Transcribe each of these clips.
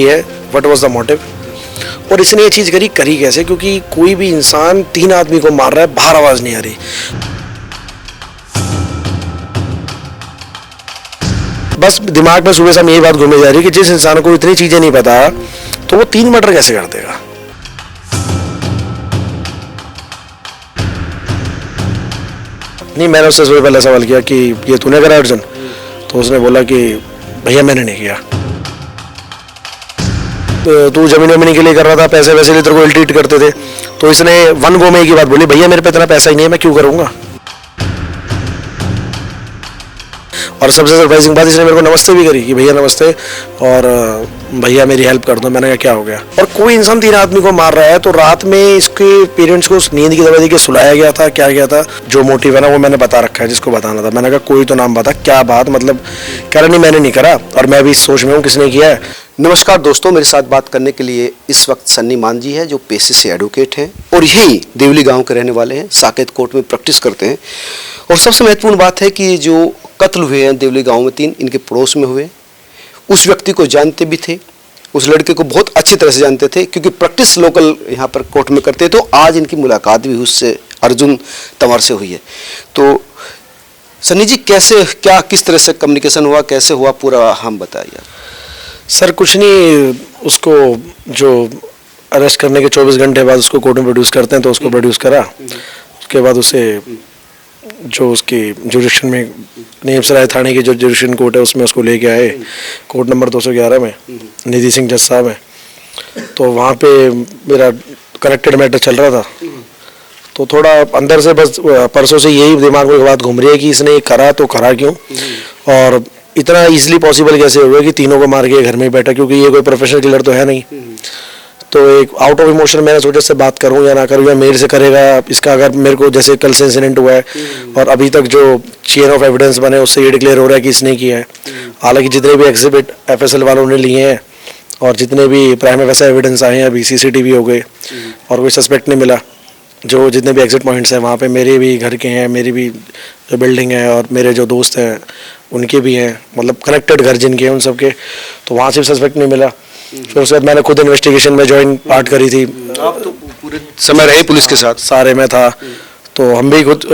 है what was the motive, और इसने ये चीज़ करी कैसे, क्योंकि कोई भी इंसान 3 आदमी को मार रहा है, बाहर आवाज़ नहीं आ रही। बस दिमाग में सुबह शाम यही बात घूमे जा रही है कि जिस इंसान को इतनी चीज़ें नहीं पता तो वो 3 मर्डर कैसे कर देगा। नहीं, मैंने उससे सुबह पहले सवाल किया कि ये तूने करा अर्जुन, तो उसने बोला कि भैया मैंने नहीं किया। तू जमीन वमीन के लिए कर रहा था, पैसे वैसे लिए तेरे को इल्टीट करते थे, तो इसने वन गो में एक ही बात बोली, भैया मेरे पे इतना पैसा ही नहीं है, मैं क्यों करूंगा। और सबसे सरप्राइजिंग बात, इसने मेरे को नमस्ते भी करी कि भैया नमस्ते, और भैया मेरी हेल्प कर दो। मैंने कहा क्या हो गया। और कोई इंसान 3 आदमी को मार रहा है, तो रात में इसके पेरेंट्स को नींद की दवा दी के सुलाया गया था, क्या गया था, जो मोटिव है ना वो मैंने बता रखा है जिसको बताना था। मैंने कहा कोई तो नाम बता, क्या बात, मतलब कह रहा नहीं मैंने नहीं करा, और मैं भी इस सोच में हूँ किसने किया है। नमस्कार दोस्तों, मेरे साथ बात करने के लिए इस वक्त सन्नी मान जी है, जो पेशे से एडवोकेट हैं और यही देवली गांव के रहने वाले हैं, साकेत कोर्ट में प्रैक्टिस करते हैं। और सबसे महत्वपूर्ण बात है कि जो कत्ल हुए हैं देवली गांव में 3, इनके पड़ोस में हुए, उस व्यक्ति को जानते भी थे, उस लड़के को बहुत अच्छी तरह से जानते थे, क्योंकि प्रैक्टिस लोकल यहाँ पर कोर्ट में करते, तो आज इनकी मुलाकात भी उससे अर्जुन तंवर से हुई है। तो सन्नी जी कैसे, क्या किस तरह से कम्युनिकेशन हुआ, कैसे हुआ, पूरा हम बताइए। सर कुछ नहीं, उसको जो अरेस्ट करने के 24 घंटे बाद उसको कोर्ट में प्रोड्यूस करते हैं, तो उसको प्रोड्यूस करा। उसके बाद उसे जो उसकी जुरिडिक्शन में नीमसराय थाने की जो जुरिडिक्शन कोर्ट है उसमें उसको लेके आए, कोर्ट नंबर 211 में निधि सिंह जज साहब है। तो वहाँ पे मेरा कनेक्टेड मैटर चल रहा था, तो थोड़ा अंदर से बस परसों से यही दिमाग में बात घूम रही है कि इसने करा तो करा क्यों, और इतना इजीली पॉसिबल कैसे हुआ कि तीनों को मार के घर में ही बैठा, क्योंकि ये कोई प्रोफेशनल किलर तो है नहीं। तो एक आउट ऑफ इमोशन मैंने सोचा से बात करूं या ना करूं, या मेरे से करेगा इसका, अगर मेरे को जैसे कल से इंसिडेंट हुआ है और अभी तक जो चेन ऑफ एविडेंस बने उससे ये डिक्लेयर हो रहा है कि इसने किया है। हालांकि जितने भी एग्जिबिट एफएसएल वालों ने लिए हैं और जितने भी प्राइम वैसा एविडेंस आए हैं, अभी सीसीटीवी हो गए और कोई सस्पेक्ट नहीं मिला। जो जितने भी एग्जिट पॉइंट्स हैं वहाँ पे मेरे भी घर के हैं, मेरी भी जो बिल्डिंग है और मेरे जो दोस्त हैं उनके भी हैं, मतलब कनेक्टेड घर जिनके हैं उन सब के, तो वहाँ से भी सस्पेक्ट नहीं मिला। फिर उसके बाद मैंने खुद इन्वेस्टिगेशन में ज्वाइन पार्ट करी थी। आप तो पूरे समय रहे पुलिस के साथ? सारे में था, तो हम भी खुद,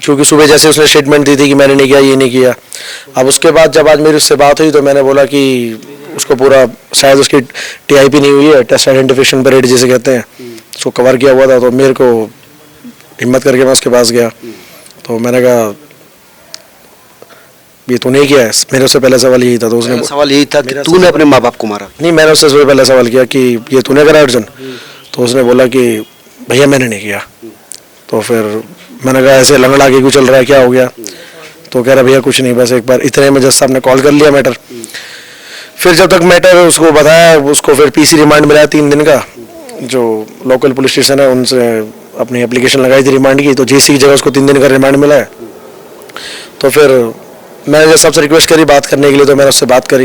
क्योंकि सुबह जैसे उसने स्टेटमेंट दी थी कि मैंने नहीं किया, ये नहीं किया। अब उसके बाद जब आज मेरी उससे बात हुई तो मैंने बोला कि उसको पूरा, शायद उसकी टीआईपी नहीं हुई है, टेस्ट आइडेंटिफिकेशन परेड जिसे कहते हैं, उसको कवर किया हुआ था। तो मेरे को हिम्मत करके मैं उसके पास गया, तो मैंने कहा ये तूने किया है। मेरे उससे पहले सवाल यही था, तो उसने सवाल यही था कि तूने अपने माँ बाप को मारा? नहीं, मैंने उससे सबसे पहले सवाल किया कि ये तूने करा अर्जुन, तो उसने बोला कि भैया मैंने नहीं किया। तो फिर मैंने कहा ऐसे लंगड़ा के क्यों चल रहा है, क्या हो गया। तो कह रहा भैया कुछ नहीं, बस एक बार इतने में जज साहब ने कॉल कर लिया मैटर। फिर जब तक मैटर उसको बताया, उसको फिर पीसी रिमांड मिला 3 दिन का, जो लोकल पुलिस स्टेशन है उनसे अपनी एप्लीकेशन लगाई थी रिमांड की, तो जेसी की जगह उसको 3 दिन का रिमांड मिला है। तो फिर मैंने जब सबसे रिक्वेस्ट करी बात करने के लिए, तो मैंने उससे बात करी।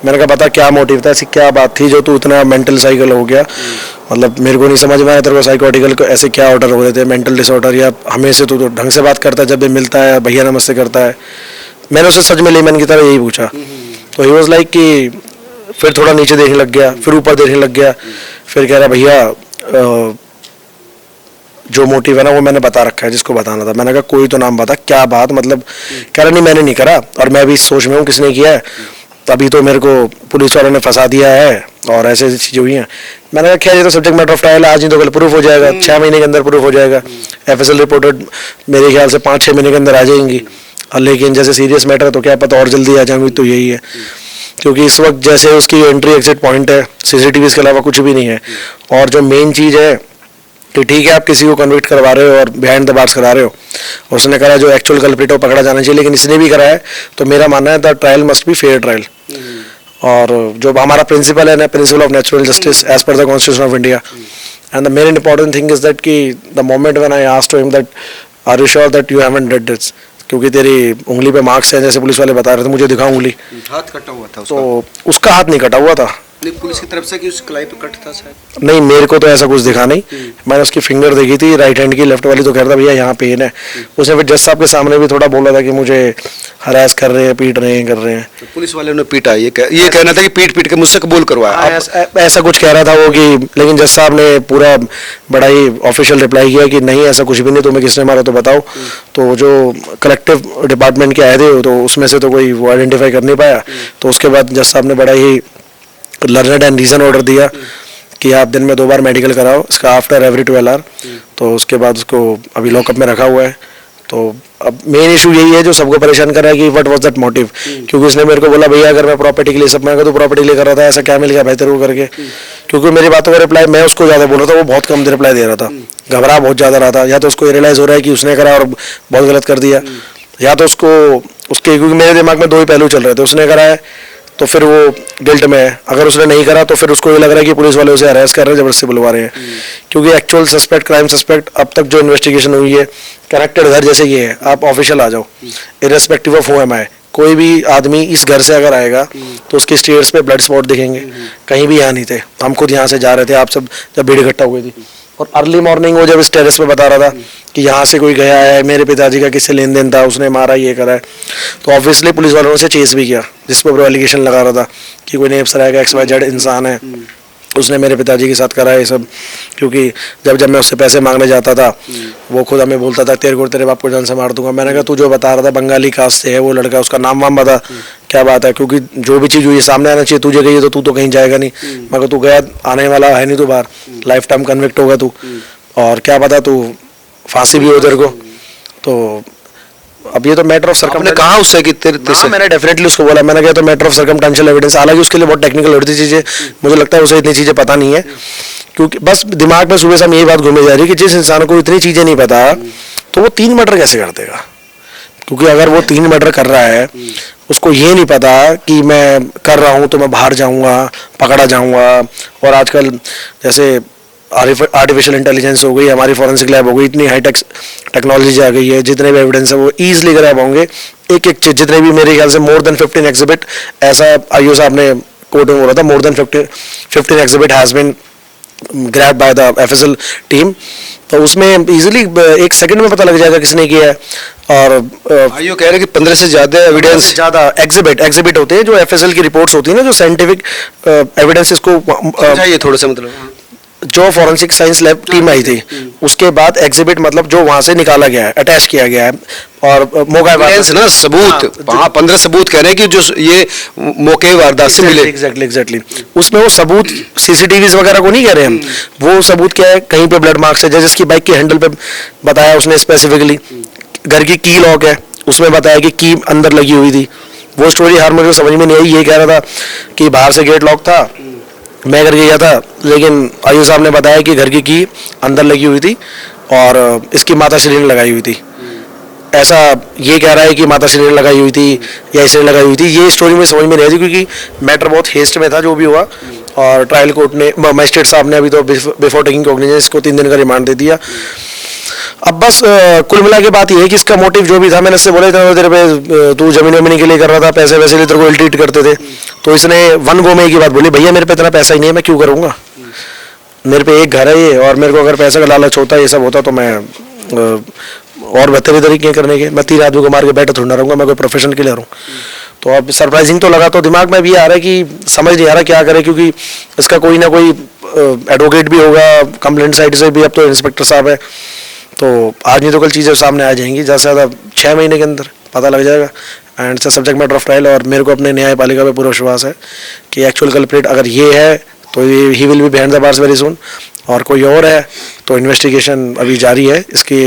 मैंने कहा बता क्या मोटिव था, ऐसी क्या बात थी जो तू इतना मेंटल साइकिल हो गया, मतलब मेरे को नहीं समझ में आया तेरे को साइकोटिकल को ऐसे क्या ऑर्डर हो रहे थे, मेंटल डिसऑर्डर, या हमें से तू तो ढंग से बात करता है जब भी मिलता है, भैया नमस्ते करता है। मैंने उससे सच में लेमैन की तरह यही पूछा, तो ही वॉज लाइक कि फिर थोड़ा नीचे देखने लग गया, फिर ऊपर देखने लग गया, फिर कह रहा भैया जो मोटिव है ना वो मैंने बता रखा है जिसको बताना था। मैंने कहा कोई तो नाम बता, क्या बात, मतलब कह रहा नहीं मैंने नहीं करा, और मैं भी इस सोच में हूँ किसने किया है, तभी तो मेरे को पुलिस वालों ने फंसा दिया है और ऐसे ऐसी चीज़ें हुई हैं। मैंने कहा खैर ये तो सब्जेक्ट मैटर ऑफ ट्रायल, आज नहीं तो कल प्रूफ हो जाएगा, 6 महीने के अंदर प्रूफ हो जाएगा। एफएसएल रिपोर्टेड मेरे ख्याल से 5-6 महीने के अंदर आ जाएंगी, लेकिन जैसे सीरियस मैटर है तो क्या पता और जल्दी आ जाएंगी, तो यही है। क्योंकि इस वक्त जैसे उसकी एंट्री एग्जिट पॉइंट है, सीसीटीवी के अलावा कुछ भी नहीं है, और जो मेन चीज़ है कि ठीक है आप किसी को कन्विक्ट करवा रहे हो और बिहाइंड द बार्स करा रहे हो, उसने करा जो एक्चुअल कल्प्रिट हो पकड़ा जाना चाहिए, लेकिन इसने भी करा है, तो मेरा मानना है the trial must be fair trial. और जो हमारा प्रिंसिपल है ना, principle of natural justice as per the constitution of India, and the main important thing is that कि the moment when I asked him that are you sure that you haven't did this, क्योंकि तेरी उंगली पे marks हैं जैसे police वाले बता रहे थे, मुझे दिखाओ उंगली, हाथ कटा हुआ था उसका। तो उसका हाथ नहीं कटा हुआ था, नहीं, पुलिस की तरफ से कि उस कलाई पे कट था शायद? नहीं, मेरे को तो ऐसा कुछ दिखा नहीं। मैंने उसकी फिंगर देखी थी राइट हैंड की, लेफ्ट वाली तो कह रहा था भैया यहाँ पेन है। उसने फिर जज साहब के सामने भी थोड़ा बोला था कि मुझे हरास कर रहे हैं, पीट रहे हैं, कर रहे हैं। तो पुलिस वाले ने पीटा, ये कहना था कि पीट के मुझसे कबूल करवाया। ऐसा कुछ कह रहा था वो कि, लेकिन जज साहब ने पूरा बड़ा ही ऑफिशियल रिप्लाई किया कि नहीं ऐसा कुछ भी नहीं, तुम्हें किसने मारा तो बताओ। तो जो कलेक्टिव डिपार्टमेंट के आए थे तो उसमें से तो कोई वो आइडेंटिफाई कर नहीं पाया। तो उसके बाद जज साहब ने बड़ा ही लर्नड एंड रीजन ऑर्डर दिया कि आप दिन में 2 बार मेडिकल कराओ, इसका आफ्टर एवरी 12 आवर। तो उसके बाद उसको अभी लॉकअप में रखा हुआ है। तो अब मेन इशू यही है जो सबको परेशान कर रहा है कि व्हाट वाज दैट मोटिव, क्योंकि उसने मेरे को बोला भैया अगर मैं प्रॉपर्टी के लिए सब, मैं तो प्रॉपर्टी लेकर रहा था, ऐसा क्या मिल गया बेहतर हो करके। क्योंकि मेरी बातों का रिप्लाई मैं उसको ज़्यादा बोल रहा था, वो बहुत कम रिप्लाई दे रहा था, घबरा बहुत ज़्यादा रहा था। या तो उसको रियलाइज़ हो रहा है कि उसने करा और बहुत गलत कर दिया, या तो उसको उसके, क्योंकि मेरे दिमाग में 2 ही पहलू चल रहे थे, उसने करा है तो फिर वो गिल्ट में है, अगर उसने नहीं करा तो फिर उसको ये लग रहा है कि पुलिस वाले उसे अरेस्ट कर रहे हैं, जबरदस्ती बुलवा रहे हैं। क्योंकि एक्चुअल सस्पेक्ट, क्राइम सस्पेक्ट अब तक जो इन्वेस्टिगेशन हुई है, कनेक्टेड घर जैसे ये है, आप ऑफिशियल आ जाओ, इर्रेस्पेक्टिव ऑफ हु एम आई, कोई भी आदमी इस घर से अगर आएगा तो उसके स्टेयर्स पे ब्लड स्पॉट दिखेंगे। कहीं भी यहाँ नहीं थे, हम खुद यहाँ से जा रहे थे, आप सब जब भीड़ इकट्ठा हुई थी, और अर्ली मॉर्निंग वो जब इस टेरेस पे बता रहा था कि यहाँ से कोई गया है, मेरे पिताजी का किससे लेन देन था, उसने मारा, ये करा है। तो ऑब्वियसली पुलिस वालों ने से चेस भी किया, जिस पर एलिगेशन लगा रहा था कि कोई नेब सराय का XYZ इंसान है, उसने मेरे पिताजी के साथ करा है ये सब। क्योंकि जब मैं उससे पैसे मांगने जाता था, वो खुद हमें बोलता था तेरे को तेरे बाप को जान से मार दूंगा। मैंने कहा तू जो बता रहा था बंगाली कास्ट से है वो लड़का, उसका नाम वाम बता, क्या बात है, क्योंकि जो भी चीज़ हुई सामने आना चाहिए, तुझे गई तो तू तो कहीं जाएगा नहीं। मैं कहा तू गया, आने वाला है नहीं तू बाहर, लाइफ टाइम कन्विक्ट होगा तू, और क्या पता तू फांसी भी हो तेरे को। तो अब ये तो मैटर ऑफ आपने कहा उससे कि तेरे हाँ, मैंने डेफिनेटली उसको बोला, मैंने कहा तो मैटर ऑफ सर्कमस्टेंशियल एविडेंस, हालांकि उसके लिए बहुत टेक्निकल होती चीज़ें, मुझे लगता है उसे इतनी चीज़ें पता नहीं है। क्योंकि बस दिमाग में सुबह शाम यही बात घूमे जा रही है कि जिस इंसान को इतनी चीज़ें नहीं पता तो वो 3 मर्डर कैसे कर देगा। क्योंकि अगर वो 3 मर्डर कर रहा है, उसको ये नहीं पता कि मैं कर रहा हूँ तो मैं बाहर जाऊँगा, पकड़ा जाऊँगा। और आजकल जैसे आर्टिफिशियल इंटेलिजेंस हो गई, हमारी फॉरेंसिक लैब हो गई, इतनी हाईटेक टेक्नोलॉजी आ गई है, जितने भी एविडेंस है वो ईजिली ग्रैब होंगे। एक एक चीज, जितने भी मेरे ख्याल से मोर देन 15 एग्जिबिट, ऐसा आईओ साहब ने कोर्ट में बोला था, more than 15 exhibit has been grab by the FSL team. तो उसमें इजीली 1 सेकंड में पता लग जाएगा किसने किया है। और आईओ कह रहे हैं कि 15 से ज़्यादा एविडेंस, ज़्यादा एग्जिबिट होते हैं जो FSL की रिपोर्ट्स होती है ना, जो साइंटिफिक एविडेंस, इसको ये थोड़ा सा मतलब जो फॉरेंसिक साइंस लैब टीम आई थी, उसके बाद एग्जिबिट मतलब जो वहां से निकाला गया है, अटैच किया गया है, और मौका ना सबूत, वहाँ 15 सबूत कह रहे हैं कि जो ये मौके वारदात से मिले। एग्जैक्टली उसमें वो सबूत CCTVs वगैरह को नहीं कह रहे हम, वो सबूत क्या है, कहीं पे ब्लड मार्क्स है, जैसे इसकी बाइक के हैंडल पे बताया उसने स्पेसिफिकली, घर की की लॉक है, उसमें बताया कि की अंदर लगी हुई थी। वो स्टोरी हर मुझे समझ में नहीं आई, ये कह रहा था कि बाहर से गेट लॉक था, मैं घर गया था, लेकिन आईओ साहब ने बताया कि घर की अंदर लगी हुई थी और इसकी माता श्री ने लगाई हुई थी। ऐसा ये कह रहा है कि माता श्री ने लगाई हुई थी या इसने लगाई हुई थी, ये स्टोरी में समझ में नहीं आई थी, क्योंकि मैटर बहुत हेस्ट में था जो भी हुआ। और ट्रायल कोर्ट ने, मजिस्ट्रेट साहब ने अभी तो बिफोर टेकिंग कॉग्निजेंस इसको 3 दिन का रिमांड दे दिया। अब बस कुल मिला के बात ये है कि इसका मोटिव जो भी था, मैंने इससे बोला था तेरे पे तू जमीन वमीन के लिए कर रहा था, पैसे वैसे लिए तेरे को इल्टीट करते थे, तो इसने 1 गो में एक ही बात बोली, भैया मेरे पे इतना पैसा ही नहीं है, मैं क्यों करूँगा, मेरे पे एक घर है ये, और मेरे को अगर पैसे का लालच होता ये सब होता तो मैं और बेहतर तरीके करने के, मैं 3 आदमी को मार के बैठा थोड़ा रहूँगा, मैं कोई प्रोफेशन के लिए रहूँ। तो अब सरप्राइजिंग तो लगा, तो दिमाग में भी आ रहा है कि समझ नहीं आ रहा क्या करे, क्योंकि इसका कोई ना कोई एडवोकेट भी होगा, कंप्लेंट साइड से भी, अब तो इंस्पेक्टर साहब है, तो आज नहीं तो कल चीज़ें सामने आ जाएंगी, ज़्यादा से ज़्यादा 6 महीने के अंदर पता लग जाएगा। And it's subject matter of trial, और मेरे को अपने न्यायपालिका पे पूरा विश्वास है कि एक्चुअल कल्प्रिट अगर ये है तो he will be behind the bars very soon, और कोई और है तो इन्वेस्टिगेशन अभी जारी है इसकी,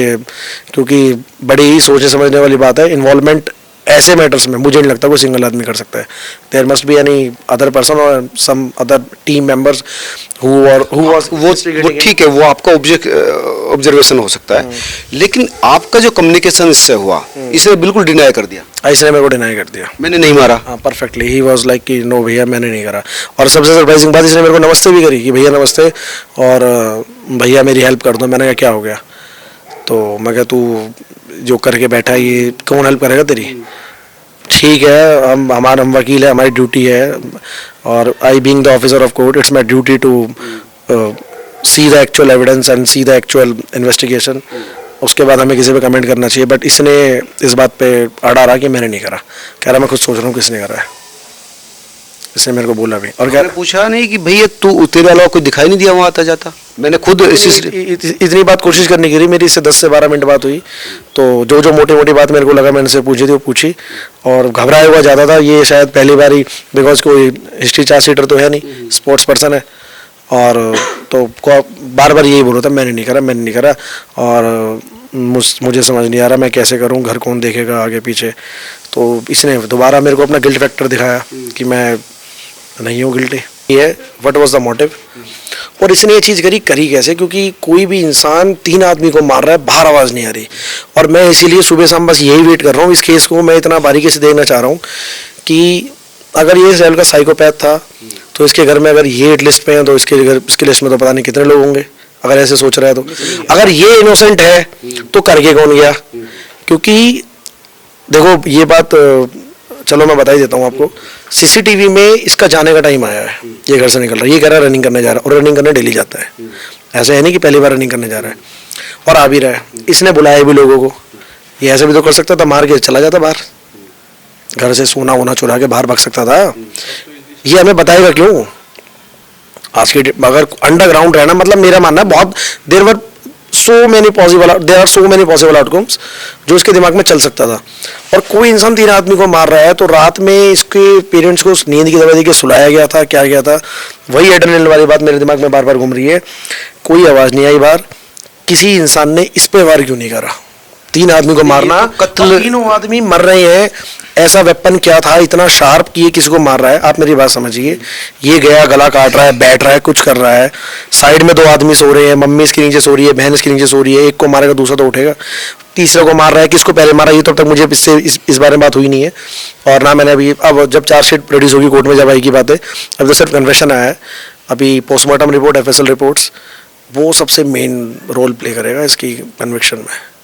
क्योंकि बड़ी ही सोचने समझने वाली बात है। इन्वॉल्वमेंट ऐसे मैटर्स में मुझे नहीं लगता कोई सिंगल आदमी कर सकता है, there must be any other person और some other team members who was वो ठीक है, वो आपका ऑब्जर्वेशन हो सकता है, लेकिन आपका जो कम्युनिकेशन इससे हुआ, इसने बिल्कुल डिनाई कर दिया। इसने मेरे को डिनाई कर दिया, मैंने नहीं मारा। हाँ परफेक्टली, ही वाज लाइक कि नो भैया मैंने नहीं करा। और सबसे सरप्राइजिंग बात, इसने मेरे को नमस्ते भी करी कि भैया नमस्ते, और भैया मेरी हेल्प कर दो। मैंने कहा क्या हो गया, तो मैं कहा तू जो करके बैठा ये कौन हेल्प करेगा तेरी, ठीक है, हम वकील है, हमारी ड्यूटी है, और I being the officer of court it's my duty to see the actual evidence and see the actual investigation. उसके बाद हमें किसी पे कमेंट करना चाहिए, बट इसने इस बात पे अड़ा रहा कि मैंने नहीं करा। कह रहा मैं खुद सोच रहा हूँ किसने करा है, इसने मेरे को बोला भी। और क्या पूछा नहीं कि भैया तू तेरे अलावा कोई दिखाई नहीं दिया वहाँ आता जाता? मैंने खुद इतनी बात कोशिश करने की रही, मेरी इससे 10 से 12 मिनट बात हुई, तो जो जो मोटी मोटी बात मेरे को लगा मैंने से पूछी थी वो पूछी, और घबराया हुआ ज़्यादा था। ये शायद पहली बार ही, बिकॉज कोई हिस्ट्री चार्ज शीटर तो है नहीं, स्पोर्ट्स पर्सन है, और तो बार बार यही बोल रहा था मैंने नहीं करा, मैंने नहीं करा, और मुझे समझ नहीं आ रहा मैं कैसे करूं, घर कौन देखेगा आगे पीछे। तो इसने दोबारा मेरे को अपना गिल्ट फैक्टर दिखाया कि मैं नहीं हूँ गिल्टी। ये व्हाट वाज द मोटिव, और इसने ये चीज़ करी कैसे, क्योंकि कोई भी इंसान 3 आदमी को मार रहा है, बाहर आवाज़ नहीं आ रही, और मैं इसीलिए सुबह शाम बस यही वेट कर रहा हूँ। इस केस को मैं इतना बारीकी से देखना चाह रहा हूँ कि अगर ये इस लेवल का साइकोपैथ था तो इसके घर में अगर ये हिट लिस्ट पे है तो इसके लिस्ट में तो पता नहीं कितने लोग होंगे, अगर ऐसे सोच रहा है तो। अगर ये इनोसेंट है तो करके कौन गया? क्योंकि देखो ये बात, चलो मैं बता ही देता हूँ आपको, सीसीटीवी में इसका जाने का टाइम आया है, ये घर से निकल रहा है, ये कह रहा है रनिंग करने जा रहा है, और रनिंग करने डेली जाता है, ऐसा है नहीं कि पहली बार रनिंग करने जा रहा है, और आ भी रहा है। इसने बुलाया भी लोगों को, ये ऐसे भी तो कर सकता था, मार के चला जाता बाहर, घर से सोना वोना चुरा के बाहर भाग सकता था। ये हमें बताएगा क्यों? आज की अगर अंडरग्राउंड रहना, मतलब मेरा मानना है बहुत there are so many possible outcomes जो इसके दिमाग में चल सकता था। और कोई इंसान 3 आदमी को मार रहा है, तो रात में इसके पेरेंट्स को नींद की दवाई देके सुलाया गया था, क्या गया था, वही एड्रेनलिन वाली बात मेरे दिमाग में बार बार घूम रही है। कोई आवाज़ नहीं आई बाहर, किसी इंसान ने इस पे वार क्यों नहीं करा? 3 आदमी को मारना, कत्ल, 3 आदमी मर रहे हैं, ऐसा वेपन क्या था इतना शार्प कि ये किसी को मार रहा है? आप मेरी बात समझिए, ये गया गला काट रहा है, बैठ रहा है, कुछ कर रहा है, साइड में 2 आदमी सो रहे हैं, मम्मी इसके नीचे सो रही है, बहन इसके नीचे सो रही है, एक को मारेगा दूसरा तो उठेगा, तीसरे को मार रहा है, किसको पहले मारा ये तो अब तक मुझे इससे इस बारे में बात हुई नहीं है, और ना मैंने अभी, अब जब चार्जशीट प्रोड्यूस होगी कोर्ट में जब आएगी बातें, अब तो सिर्फ कन्फेशन आया है, अभी पोस्टमार्टम रिपोर्ट, FSL रिपोर्ट्स, वो सबसे मेन रोल प्ले करेगा इसकी कन्विक्शन में।